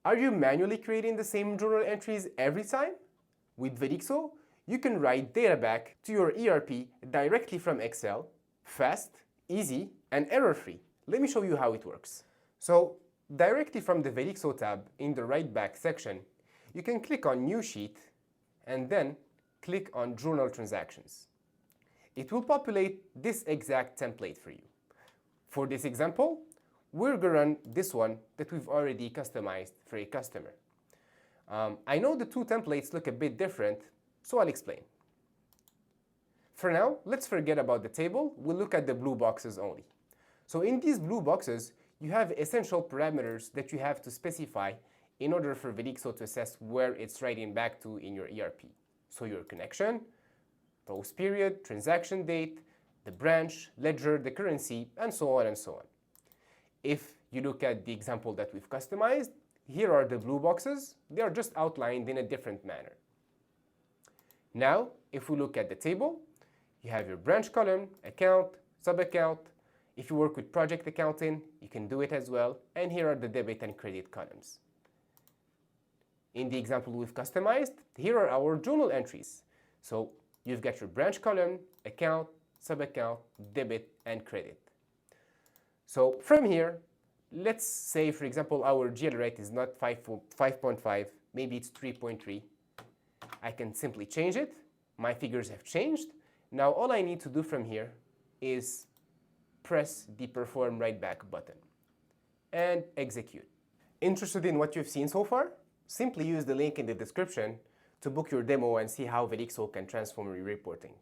Are you manually creating the same journal entries every time? With Velixo, you can write data back to your ERP directly from Excel, fast, easy, and error-free. Let me show you how it works. So, directly from the Velixo tab in the Writeback section, you can click on New Sheet and then click on Journal Transactions. It will populate this exact template for you. For this example, we're going to run this one that we've already customized for a customer. I know the two templates look a bit different, so I'll explain. For now, let's forget about the table. We'll look at the blue boxes only. So in these blue boxes, you have essential parameters that you have to specify in order for Velixo to assess where it's writing back to in your ERP. So your connection, post period, transaction date, the branch, ledger, the currency, and so on and so on. If you look at the example that we've customized, here are the blue boxes. They are just outlined in a different manner. Now, if we look at the table, you have your branch column, account, sub-account. If you work with project accounting, you can do it as well. And here are the debit and credit columns. In the example we've customized, here are our journal entries. So you've got your branch column, account, sub-account, debit, and credit. So from here, let's say, for example, our GL rate is not 5.5, maybe it's 3.3. I can simply change it. My figures have changed. Now all I need to do from here is press the Perform Writeback button and execute. Interested in what you've seen so far? Simply use the link in the description to book your demo and see how Velixo can transform your reporting.